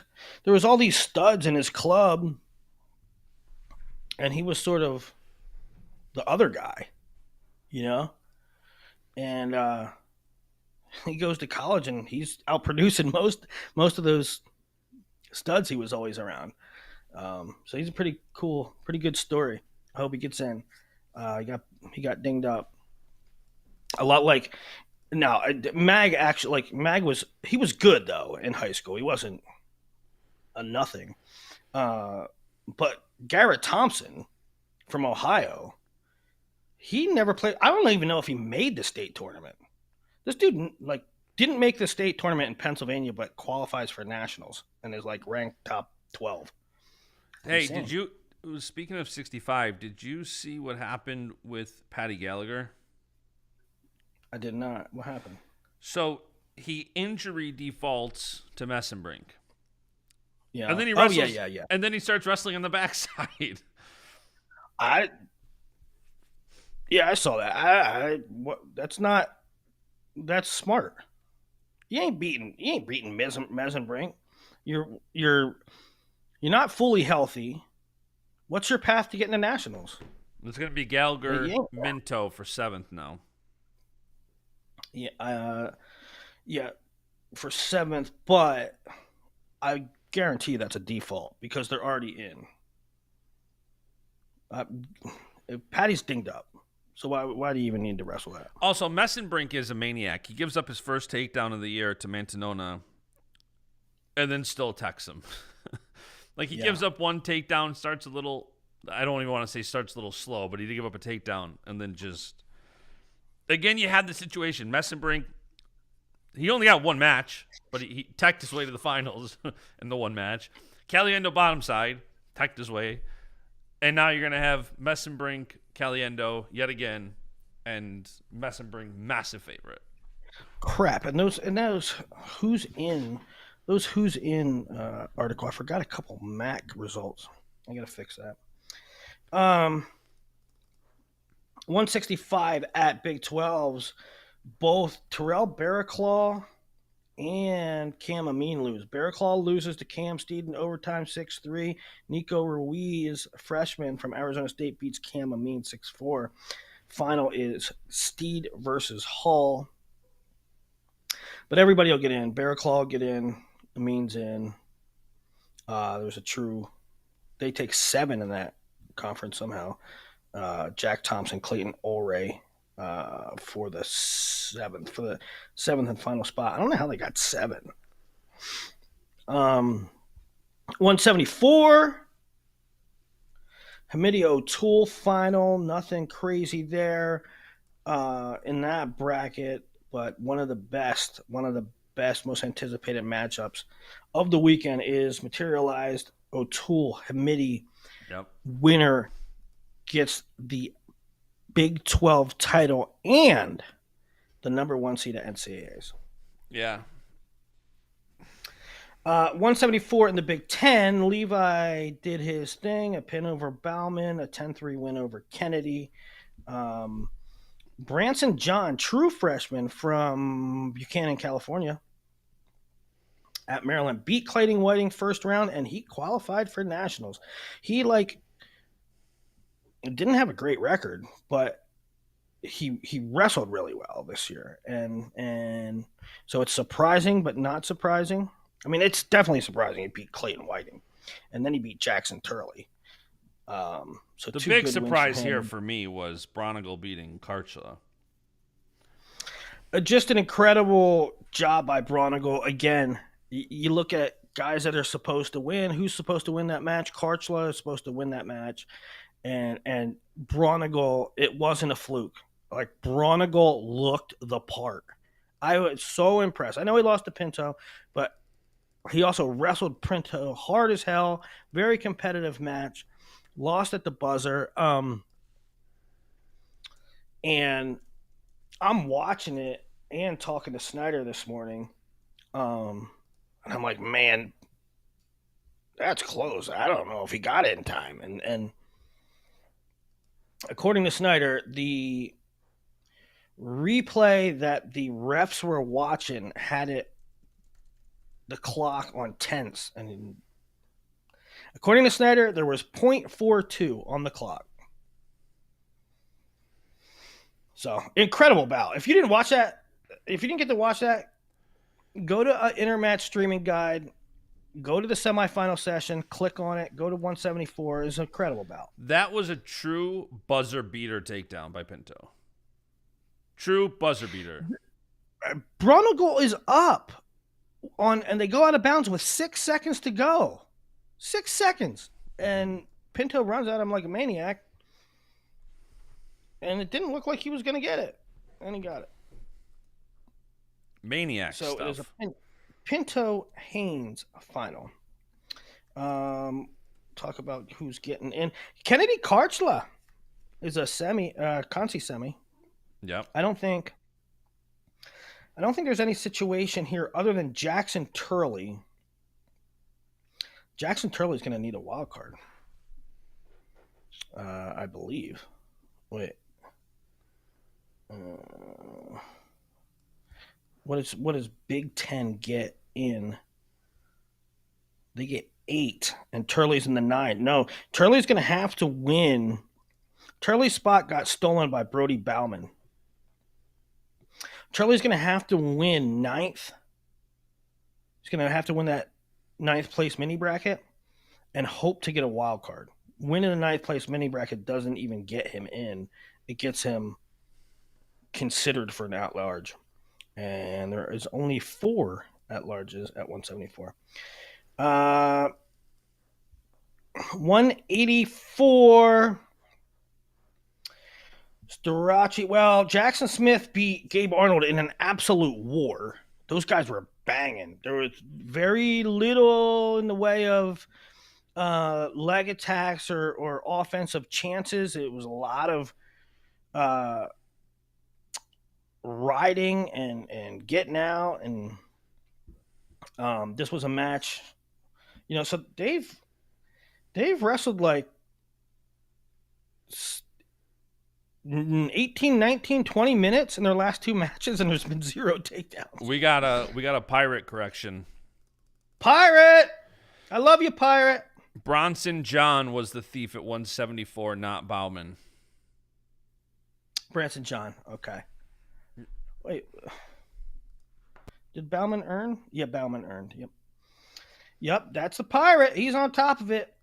studs in his club, and he was sort of the other guy, you know. And he goes to college, and he's outproducing most of those studs he was always around. So he's a pretty cool, pretty good story. I hope he gets in. He got dinged up a lot. Like now, Mag actually Mag was good though in high school. He wasn't a nothing. Uh, but Garrett Thompson from Ohio, he never played. I don't even know if he made the state tournament. This dude didn't make the state tournament in Pennsylvania, but qualifies for nationals and is like ranked top 12. Hey, Insane. speaking of 65, did you see what happened with Patty Gallagher? I did not. What happened? So he injury defaults to Messenbrink. Yeah. And then he Oh yeah, wrestles, yeah, yeah. and then he starts wrestling on the backside. I Yeah, I saw that. I what? That's not. That's smart. You ain't beating Mesenbrink. You're you're you're not fully healthy. What's your path to getting to nationals? It's going to be Like, Gallagher you ain't- Minto for 7th now. yeah, yeah, for seventh, but I guarantee that's a default because they're already in. Uh, Patty's dinged up, so why do you even need to wrestle that? Also, Messenbrink is a maniac. He gives up his first takedown of the year to Mantanona and then still attacks him. Like, he Yeah. gives up one takedown, starts a little, I don't even want to say starts a little slow, but he did give up a takedown and then just, again, you had the situation. Messenbrink, he only got one match, but he teched his way to the finals in the one match. Caliendo bottom side, teched his way. And now you're going to have Messenbrink, Caliendo yet again, and Messenbrink, massive favorite. Crap, and those who's in article. I forgot a couple Mac results. I gotta fix that. 165 at Big 12s. Both Terrell Barraclaw and Cam Amin lose. Barraclaw loses to Cam Steed in overtime 6-3. Nico Ruiz, freshman from Arizona State, beats Cam Amin 6-4. Final is Steed versus Hall. But everybody will get in. Barraclaw will get in. Amin's in. There's a true. They take 7 in that conference somehow. Jack Thompson, Clayton Olray for the seventh and final spot. I don't know how they got 7. 174. Hamidi O'Toole final. Nothing crazy there in that bracket, but one of the best, most anticipated matchups of the weekend is materialized. O'Toole Hamidi Yep. winner gets the Big 12 title and the number 1 seed at NCAAs. Yeah. 174 in the Big 10. Levi did his thing, a pin over Bauman, a 10-3 win over Kennedy. Branson John, true freshman from Buchanan, California, at Maryland, beat Clayton Whiting first round, and he qualified for nationals. He didn't have a great record, but he wrestled really well this year, and so it's surprising but not surprising. I mean, it's definitely surprising. He beat Clayton Whiting, and then he beat Jackson Turley. So The two big good wins surprise for here him. for me was Bronigal beating Karchla. Just an incredible job by Bronigal. Again, you look at guys that are supposed to win. Who's supposed to win that match? Karchla is supposed to win that match, and Bronigal. It wasn't a fluke. Like, Bronigal looked the part. I was so impressed. I know he lost to Pinto, but He also wrestled Pinto hard as hell. Very competitive match. Lost at the buzzer. And I'm watching it and talking to Snyder this morning. And I'm like, man, that's close. I don't know if he got it in time. And according to Snyder, the replay that the refs were watching had it the clock on tenths, and according to Snyder, there was .42 on the clock. So incredible bout. If you didn't watch that, if you didn't get to watch that, go to an intermatch streaming guide. Go to the semifinal session, click on it, go to 174. It's an incredible bout. That was a true buzzer beater takedown by Pinto. True buzzer beater. Brunagel is up on, and they go out of bounds with 6 seconds to go. 6 seconds. And Pinto runs at him like a maniac. And it didn't look like he was going to get it. And he got it. Maniac so stuff. It is a Pinto Haynes final. Talk about who's getting in. Kennedy Karchla is a Consi semi. Yep. I don't think there's any situation here other than Jackson Turley. Jackson Turley's going to need a wild card. I believe. Wait. What does Big Ten get in? They get 8, and Turley's in the 9. No, Turley's going to have to win. Turley's spot got stolen by Brody Bauman. Turley's going to have to win 9th. He's going to have to win that 9th place mini bracket and hope to get a wild card. Winning the 9th place mini bracket doesn't even get him in. It gets him considered for an at-large. And there is only 4 at-larges at 174. 184. Starachi. Well, Jackson Smith beat Gabe Arnold in an absolute war. Those guys were banging. There was very little in the way of leg attacks or offensive chances. It was a lot of riding and getting out. And this was a match. So they've wrestled like 18, 19, 20 minutes in their last 2 matches, and there's been 0 takedowns. We got a pirate correction. Pirate! I love you, Pirate. Bronson John was the thief at 174, not Bauman. Branson John. Okay. Wait. Did Bauman earn? Yeah, Bauman earned. Yep, that's the Pirate. He's on top of it.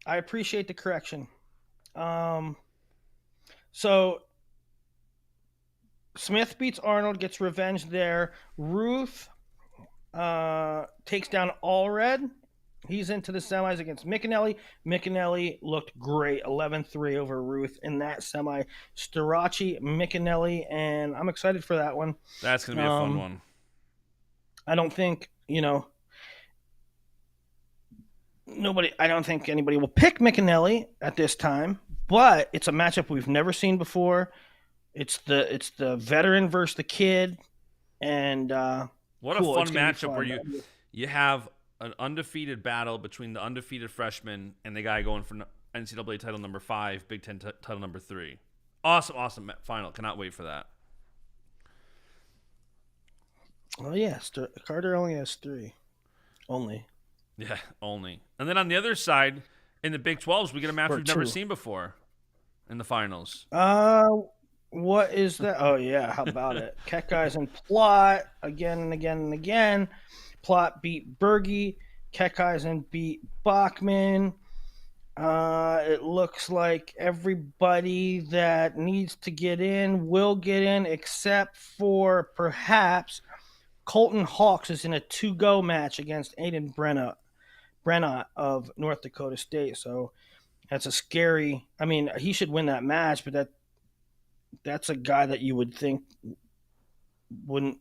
I appreciate the correction. So Smith beats Arnold, gets revenge there. Ruth takes down Allred. He's into the semis against Mickinelli. Mickinelli looked great, 11-3 over Ruth in that semi. Starachi, Mickinelli, and I'm excited for that one. That's going to be a fun one. I don't think, I don't think anybody will pick Mickinelli at this time, but it's a matchup we've never seen before. It's the veteran versus the kid, and what cool. A fun matchup where you have an undefeated battle between the undefeated freshman and the guy going for NCAA title number 5, Big Ten title number 3. Awesome final. Cannot wait for that. Oh yeah, Carter only has 3. Only. Yeah, only. And then on the other side, in the Big 12s, we get a match we've never seen before in the finals. What is that? Oh yeah, how about it? Keckeyes and Plot again and again and again. Plot beat Berge. Keckeyes beat Bachman. It looks like everybody that needs to get in will get in, except for perhaps Colton Hawks is in a 2-go match against Aiden Brenna of North Dakota State. So that's a scary. I mean, he should win that match, but that's a guy that you would think wouldn't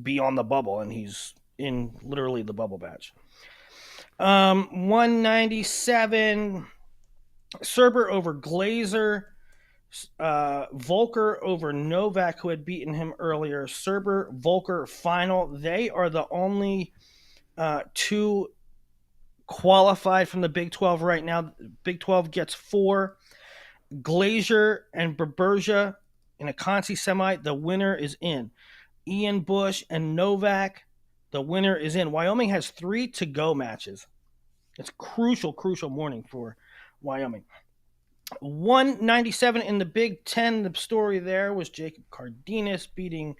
be on the bubble, and he's in literally the bubble batch. 197, Serber over Glazer. Volker over Novak, who had beaten him earlier. Serber, Volker, final. They are the only two qualified from the Big 12 right now. Big 12 gets 4. Glazier and Berberja in a Conti semi. The winner is in. Ian Bush and Novak. The winner is in. Wyoming has 3 to go matches. It's crucial morning for Wyoming. 197 in the Big 10. The story there was Jacob Cardenas beating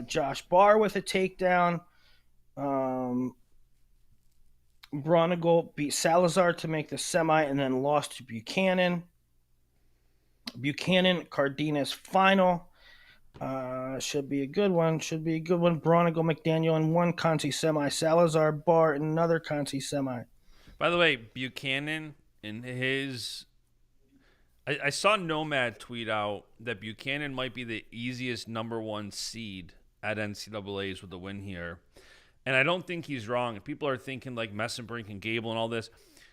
Josh Barr with a takedown. Bronigal beat Salazar to make the semi and then lost to Buchanan. Cardenas final. Should be a good one. Bronigal, McDaniel in one Conti semi. Salazar, Barr in another Conti semi. By the way, Buchanan in his... I saw Nomad tweet out that Buchanan might be the easiest number 1 seed at NCAAs with the win here. And I don't think he's wrong. People are thinking like Messenbrink and Gable and all this.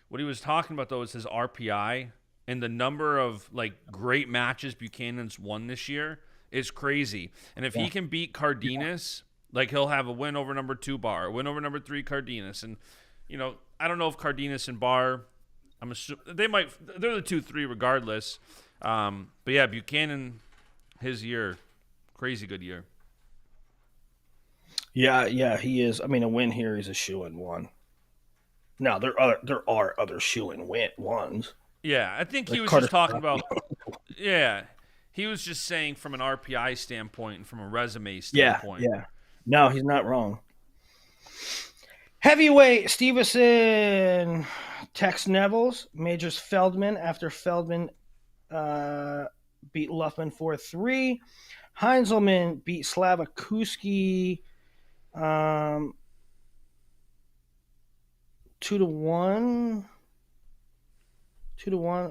What he was talking about, though, is his RPI. And the number of like great matches Buchanan's won this year is crazy. And if he can beat Cardenas, like he'll have a win over number 2 Barr, a win over number 3 Cardenas. And, you know, I don't know if Cardenas and Barr... I'm assuming they're the 2-3 regardless. But yeah, Buchanan, his year, crazy good year. Yeah, he is. I mean, a win here is a shoe-in one. Now there are other shoe-in ones. Yeah, I think he Like was Carter just talking about. Yeah, he was just saying from an RPI standpoint and from a resume standpoint. Yeah. No, he's not wrong. Heavyweight Stevenson, Tex Nevels, Majors Feldman after Feldman beat Luffman 4-3. Heinzelman beat Slavakuski 2-1. 2-1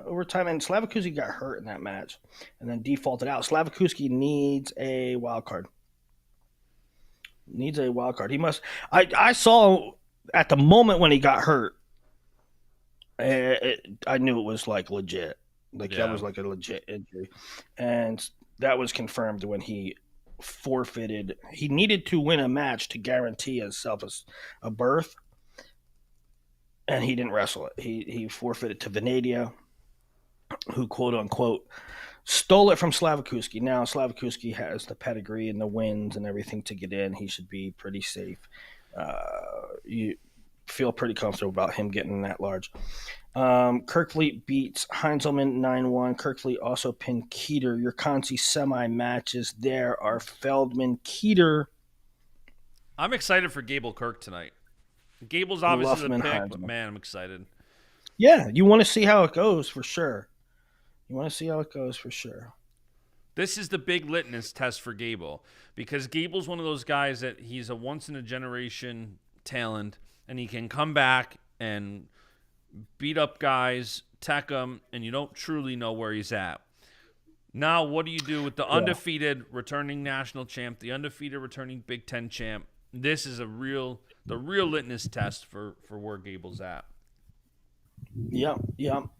overtime, and Slavakuski got hurt in that match and then defaulted out. Slavakuski needs a wild card. He must. I saw at the moment when he got hurt, I knew it was like legit. That was like a legit injury, and that was confirmed when he forfeited. He needed to win a match to guarantee himself a berth, and he didn't wrestle it. He forfeited to Venadia, who quote unquote stole it from Slavakuski. Now Slavakuski has the pedigree and the wins and everything to get in. He should be pretty safe. You feel pretty comfortable about him getting that large. Kirkley beats Heinzelman 9-1. Kirkley also pinned Keeter. Your Conti semi matches there are Feldman, Keeter. I'm excited for Gable Kirk tonight. Gable's obviously the pick, Heinzelman. but man, I'm excited. Yeah, you want to see how it goes for sure. This is the big litmus test for Gable because Gable's one of those guys that he's a once-in-a-generation talent, and he can come back and beat up guys, tech them, and you don't truly know where he's at. Now, what do you do with the undefeated returning national champ, the undefeated returning Big Ten champ? This is the real litmus test for where Gable's at. Yeah. You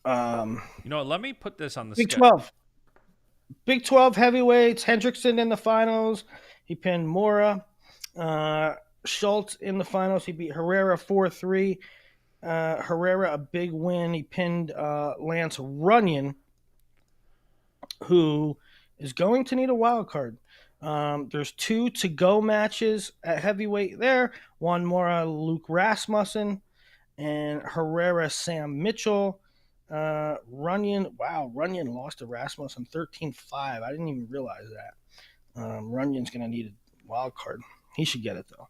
know what, let me put this on the Big 12. Big 12 heavyweights. Hendrickson in the finals. He pinned Mora. Schultz in the finals. He beat Herrera 4-3. Herrera, a big win. He pinned Lance Runyon, who is going to need a wild card. There's 2 to-go matches at heavyweight there. Juan Mora, Luke Rasmussen, and Herrera, Sam Mitchell. Runyon lost to Rasmussen 13-5. I didn't even realize that. Runyon's going to need a wild card. He should get it, though.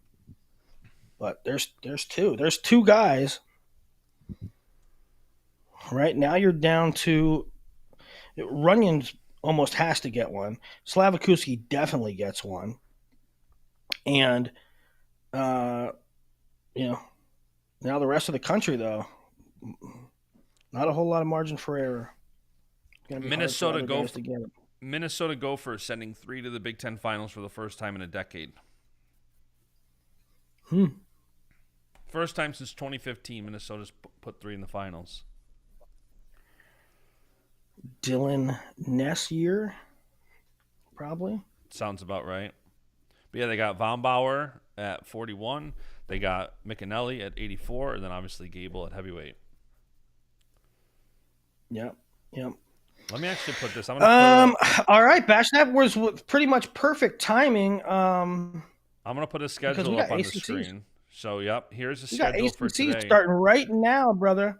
But there's 2. There's 2 guys. Right now you're down to Runyon's almost has to get one. Slavakuski definitely gets one. And, now the rest of the country, though, not a whole lot of margin for error. Minnesota Gophers sending 3 to the Big Ten finals for the first time in a decade. Hmm. First time since 2015, Minnesota's put 3 in the finals. Dylan Ness year, probably. Sounds about right. But yeah, they got Von Bauer at 41. They got McAnally at 84, and then obviously Gable at heavyweight. Yep. Yep. Let me actually put this. I'm gonna put a. All right, Bash. That was pretty much perfect timing. I'm gonna put a Because we schedule got up on the ACCs. screen. So yep, here's the We got schedule for ACCs today. starting right now, brother.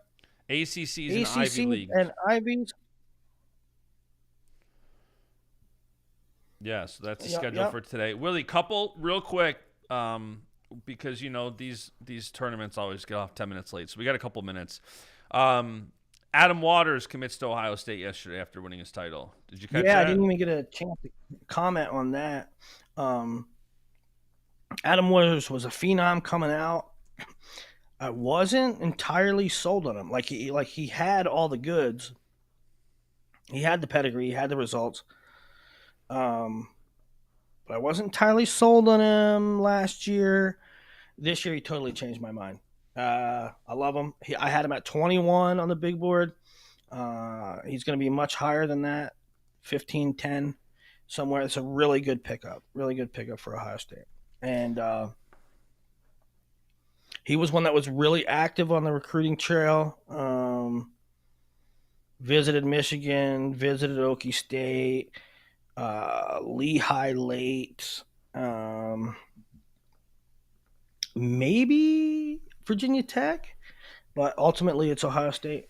ACCs and Ivy ACCs League. and Ivies. Yeah, so that's the Yep. schedule Yep. for today. Willie, couple real quick, because these tournaments always get off 10 minutes late, so we got a couple minutes. Adam Waters commits to Ohio State yesterday after winning his title. Did you catch Yeah, I that? didn't even get a chance to comment on that. Um, Adam Waters was a phenom coming out. I wasn't entirely sold on him. He had all the goods. He had the pedigree. He had the results. Um, but I wasn't entirely sold on him last year. This year, he totally changed my mind. I love him. I had him at 21 on the big board. He's going to be much higher than that, 15, 10, somewhere. It's a really good pickup. Really good pickup for Ohio State. And he was one that was really active on the recruiting trail. Visited Michigan, visited Okie State, Lehigh late, maybe Virginia Tech, but ultimately it's Ohio State.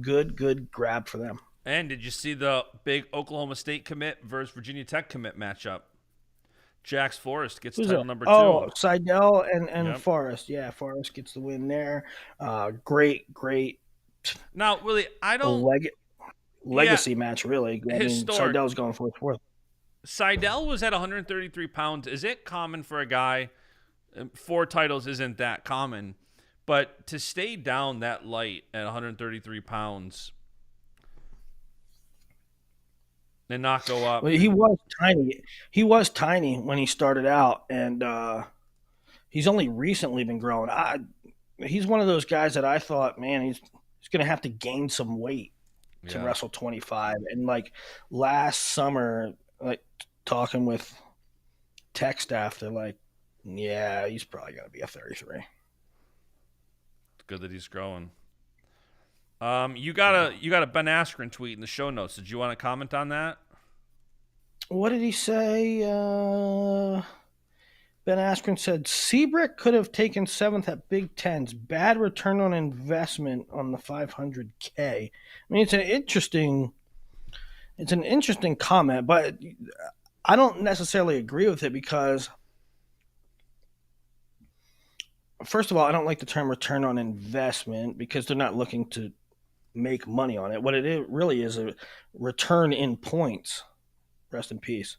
Good grab for them. And did you see the big Oklahoma State commit versus Virginia Tech commit matchup? Jax Forrest gets Who's title that? number 2. Oh, Seidel and Yep. Forrest. Yeah, Forrest gets the win there. Great Now, Willie, I don't. leg- Yeah, legacy match, really. I mean, historic. Seidel's going for its worth. Seidel was at 133 pounds. Is it common for a guy? 4 titles isn't that common, but to stay down that light at 133 pounds and not go up. Well, he was tiny. He was tiny when he started out, and he's only recently been growing. He's one of those guys that I thought, man, he's going to have to gain some weight to Yeah. wrestle 25. And like last summer, like talking with tech staff, they're like, yeah, he's probably got to be a 33. It's good that he's growing. You got a Ben Askren tweet in the show notes. Did you want to comment on that? What did he say? Ben Askren said Seabrick could have taken 7th at Big Ten's. Bad return on investment on the 500K. I mean, it's an interesting comment, but I don't necessarily agree with it because, first of all, I don't like the term return on investment because they're not looking to make money on it. What it really is a return in points. Rest in peace.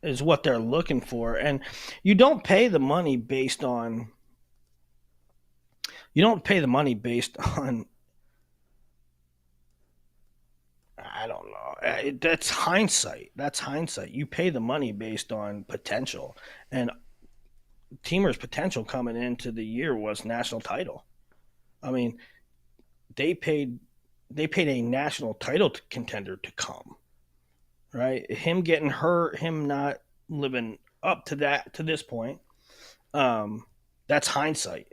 Is what they're looking for, and you don't pay the money based on. You don't pay the money based on. I don't know. That's hindsight. That's hindsight. You pay the money based on potential, and Teamer's potential coming into the year was national title. I mean, they paid a national title contender to come. Right, him getting hurt, him not living up to this point. That's hindsight.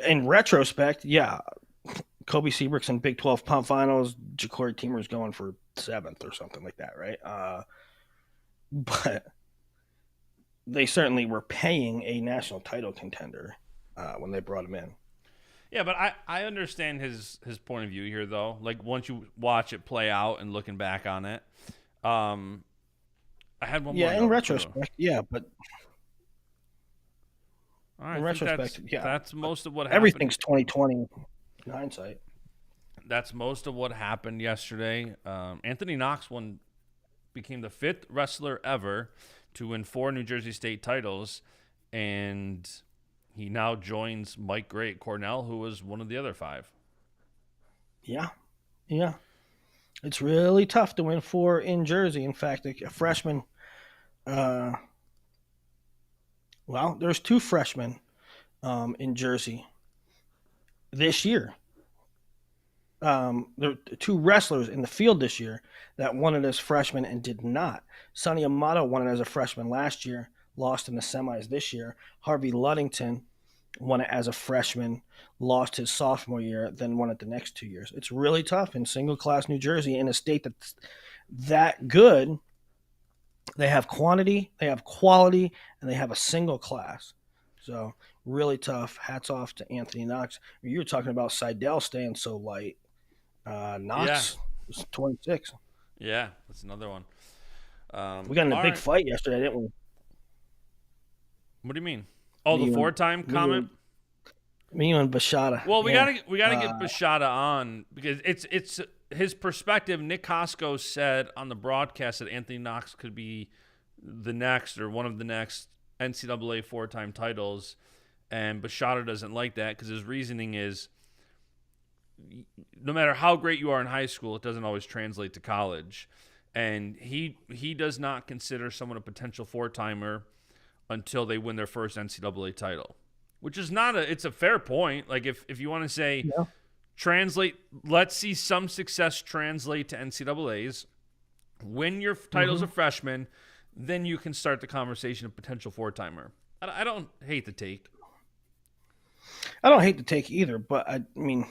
In retrospect, yeah, Kobe Seabrick's in Big 12 pump finals. Ja'Cory Teemer's going for 7th or something like that, right? But they certainly were paying a national title contender when they brought him in. Yeah, but I understand his point of view here, though. Like, once you watch it play out and looking back on it, I had one more. Yeah, in retrospect, yeah, but all right, in retrospect, yeah, that's most of what happened. Everything's 2020 in hindsight. That's most of what happened yesterday. Anthony Knox became the 5th wrestler ever to win 4 New Jersey State titles, and he now joins Mike Gray at Cornell, who was one of the other 5. Yeah. It's really tough to win four in Jersey. In fact, a freshman, uh, well, there's two freshmen in Jersey this year. There are two wrestlers in the field this year that won it as freshmen and did not. Sonny Amato won it as a freshman last year, lost in the semis this year. Harvey Luddington won it as a freshman, lost his sophomore year, then won it the next 2 years. It's really tough in single class New Jersey in a state that's that good. They have quantity, they have quality, and they have a single class. So really tough. Hats off to Anthony Knox. You were talking about Seidel staying so light. Yeah, Knox was 26. yeah, that's another one. We got in a All big right. fight yesterday, didn't we? What do you mean? Oh, Me, the you, and four-time me, you, comment. and, me, you, and Bashada. Well, Yeah. we gotta get Bashada on because it's his perspective. Nick Costco said on the broadcast that Anthony Knox could be the next or one of the next NCAA four-time titles, and Bashada doesn't like that because his reasoning is no matter how great you are in high school, it doesn't always translate to college, and he does not consider someone a potential four-timer until they win their first NCAA title, which is not it's a fair point. Like if you want to say Yeah. translate, let's see some success translate to NCAAs, win your title as a freshman, then you can start the conversation of potential four-timer. I don't hate the take. I don't hate the take either, but I mean,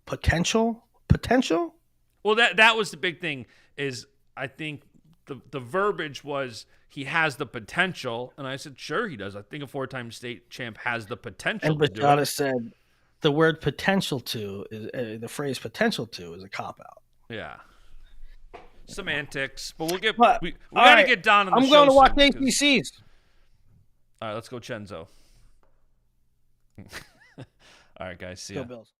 potential. Well, that was the big thing is I think the verbiage was he has the potential, and I said sure he does. I think a four-time state champ has the potential And to do it. Bashada said the word potential to is the phrase potential to is a cop out. Yeah. Semantics, but But we all got to right, get Don on the I'm show going to watch soon. 'Cause- ACCs. all right, let's go Chenzo. All right, guys, see Go ya. Bills.